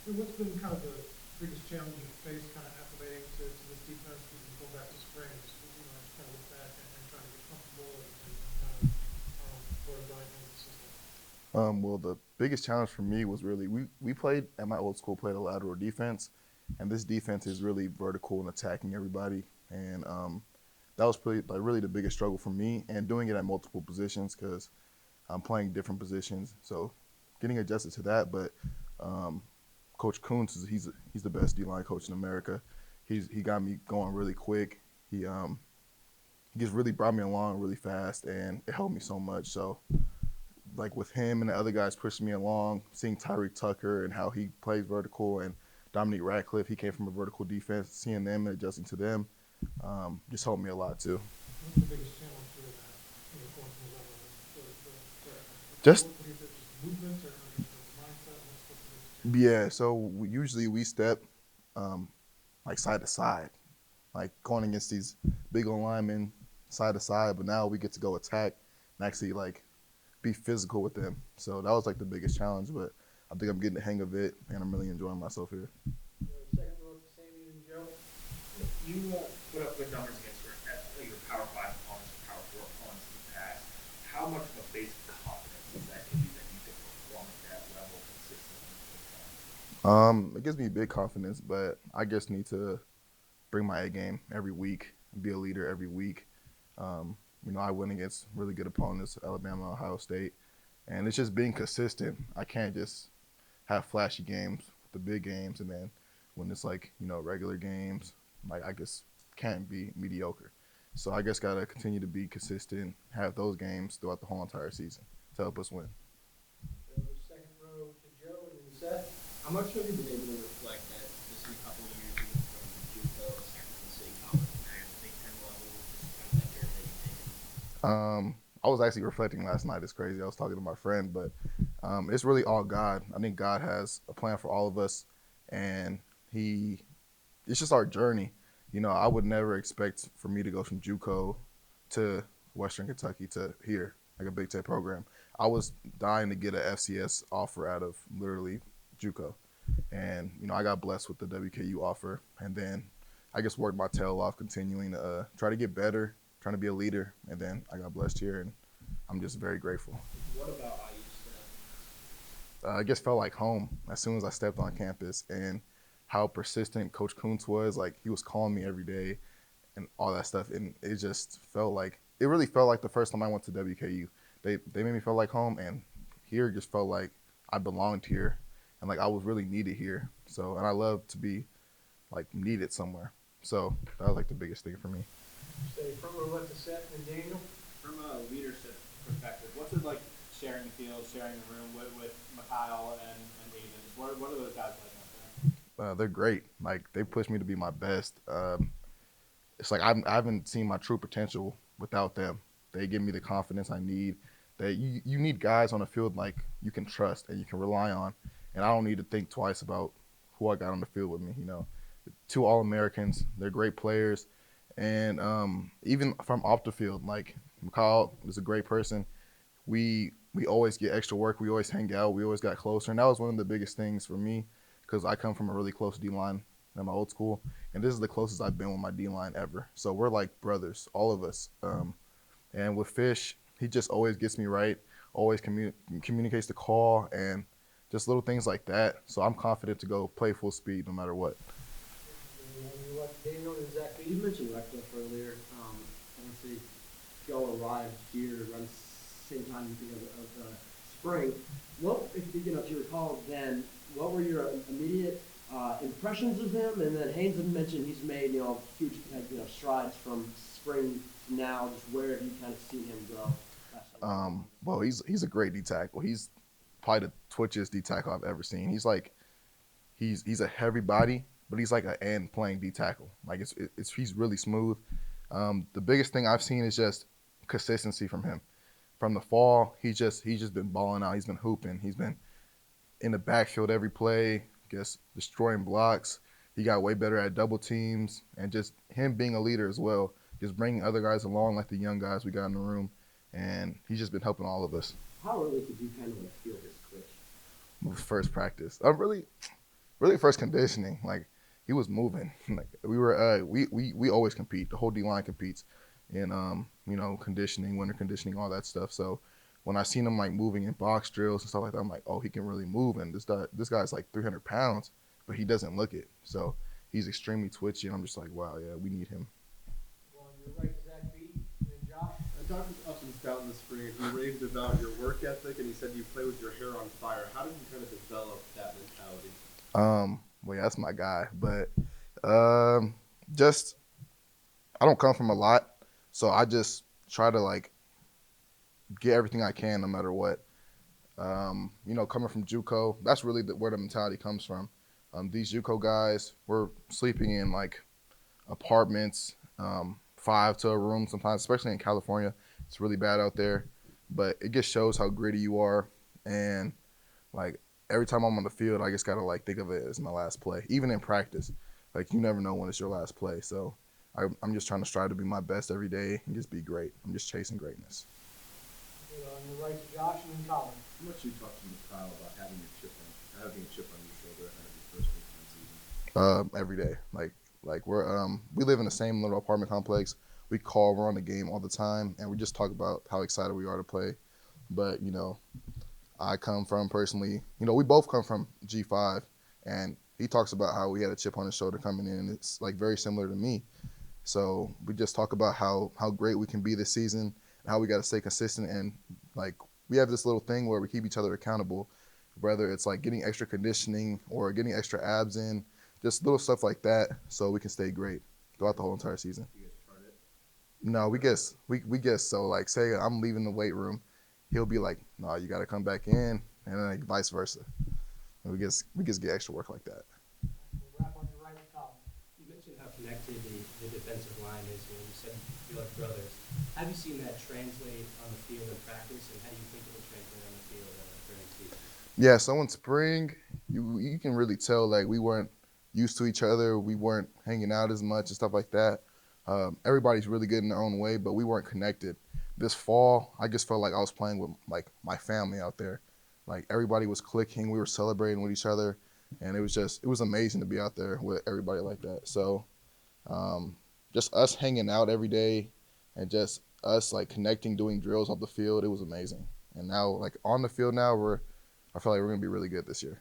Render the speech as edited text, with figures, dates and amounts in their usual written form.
So what's been kind of the biggest challenge you faced kind of acclimating to this defense, even going back to spring, just, just kind of look back and trying to get comfortable and kind of learn dive into the system? Well, the biggest challenge for me was really we played at my old school played a lateral defense, and this defense is really vertical and attacking everybody, and that was really the biggest struggle for me, and doing it at multiple positions because I'm playing different positions, so getting adjusted to that. But um, Coach Kuntz he's the best D line coach in America. He got me going really quick. He just really brought me along really fast, and it helped me so much. So like with him and the other guys pushing me along, seeing Tyreek Tucker and how he plays vertical, and Dominique Radcliffe, he came from a vertical defense, seeing them and adjusting to them, just helped me a lot too. What's the biggest challenge doing that, going from the level? Just What do you think, just movement or just the mindset? What's the biggest challenge? yeah, so usually we step um, like side to side, like going against these big old linemen side to side, but now we get to go attack and actually like be physical with them. So that was like the biggest challenge, but I think I'm getting the hang of it, and I'm really enjoying myself here. Second row to Sammy and Joe. You put up good numbers against your Power 5 opponents or Power 4 opponents in the past. How much of a base of confidence does that give you that you can perform at that level consistently? It gives me big confidence, but I just need to bring my A game every week, be a leader every week. I win against really good opponents, Alabama, Ohio State, and it's just being consistent. I can't just have flashy games, the big games, and then when it's like regular games, like I just can't be mediocre. So I just gotta continue to be consistent, have those games throughout the whole entire season to help us win. Second row to Joe and then Seth. How much have you been able to reflect that just in a couple of years you went from JUCO to San State College and now you're at the Big Ten level, just kind of that journey that you've taken? I was actually reflecting last night. It's crazy. I was talking to my friend, but it's really all God. I think God has a plan for all of us, and it's just our journey. I would never expect for me to go from JUCO to Western Kentucky to here, like a Big Ten program. I was dying to get an FCS offer out of literally JUCO, and I got blessed with the WKU offer, and then I just worked my tail off, continuing to try to get better, trying to be a leader, and then I got blessed here, and I'm just very grateful. What about IU stuff? I just felt like home as soon as I stepped on campus, and how persistent Coach Kuntz was. Like he was calling me every day and all that stuff, and it really felt like the first time I went to WKU. They made me feel like home, and here just felt like I belonged here, and like I was really needed here. So, and I love to be like needed somewhere. So that was like the biggest thing for me. Stay front row left to Seth and Daniel. From a leadership perspective, what's it like sharing the field, sharing the room with Mikail and Aiden? What are those guys like out They're great. Like they pushed me to be my best. It's like I haven't seen my true potential without them. They give me the confidence I need. That you need guys on the field like you can trust and you can rely on, and I don't need to think twice about who I got on the field with me. Two All Americans. They're great players, and even from off the field, like McCall is a great person. We always get extra work. We always hang out. We always got closer, and that was one of the biggest things for me because I come from a really close D line in my old school, and this is the closest I've been with my D line ever. So we're like brothers, all of us. And with Fish, he just always gets me right, always communicates the call, and just little things like that. So I'm confident to go play full speed no matter what. And you left Daniel and Zach You B. mentioned Radcliffe earlier. Obviously, y'all arrived here around the same time of the spring. What, if you recall then, what were your immediate impressions of him? And then Haynes had mentioned he's made huge strides from spring to now. Just where have you kind of seen him grow? Well, he's a great D tackle. He's probably the twitchiest D tackle I've ever seen. He's a heavy body, but he's like an end playing D tackle. Like he's really smooth. The biggest thing I've seen is just consistency from him. From the fall, he's just been balling out. He's been hooping. He's been in the backfield every play, just destroying blocks. He got way better at double teams, and just him being a leader as well, just bringing other guys along like the young guys we got in the room, and he's just been helping all of us. How early could you kind of feel his twitch? First practice, I'm really really first conditioning. Like he was moving. Like we were we always compete. The whole D line competes in you know, conditioning, winter conditioning, all that stuff. So when I seen him like moving in box drills and stuff like that, I'm like, oh, he can really move. And this guy's like 300 pounds, but he doesn't look it. So he's extremely twitchy. And I'm just like, wow, yeah, we need him. Well, on your right, Zach B, and then Josh. I talked with Upton Stout in the spring, and he raved about your work ethic, and he said you play with your hair on fire. How did you kind of develop that mentality? Well, yeah, that's my guy. But just I don't come from a lot, so I just try to like get everything I can no matter what. You know, coming from JUCO, that's really where the mentality comes from. These JUCO guys, we're sleeping in like apartments, 5 to a room sometimes, especially in California. It's really bad out there, but it just shows how gritty you are. And like every time I'm on the field, I just gotta like think of it as my last play. Even in practice, like you never know when it's your last play. So I'm just trying to strive to be my best every day and just be great. I'm just chasing greatness. Good, on your right, Josh, and then Colin. How much you talked to Mikail about having a chip on your shoulder ahead of your first big time season? Every day, like we're we live in the same little apartment complex. We call, we're on the game all the time, and we just talk about how excited we are to play. But you know, I come from personally, you know, we both come from G5, and he talks about how we had a chip on his shoulder coming in, and it's like very similar to me. So we just talk about how great we can be this season, and how we got to stay consistent, and like we have this little thing where we keep each other accountable, whether it's like getting extra conditioning or getting extra abs in, just little stuff like that, so we can stay great throughout the whole entire season. You guys chart it? No, we guess. So like, say I'm leaving the weight room, he'll be like, "No, you got to come back in," and then like vice versa. And we just get extra work like that. We'll wrap on your right with Colin. You mentioned how connected the defensive line is, and you said you feel like brothers. Have you seen that translate on the field in practice, and how do you think it will translate on the field during season? Yeah, so in spring, you can really tell like we weren't used to each other. We weren't hanging out as much and stuff like that. Everybody's really good in their own way, but we weren't connected. This fall, I just felt like I was playing with like my family out there. Like everybody was clicking, we were celebrating with each other, and it was amazing to be out there with everybody like that. So, just us hanging out every day, and just us like connecting, doing drills off the field, it was amazing. And now like on the field now, I feel like we're gonna be really good this year.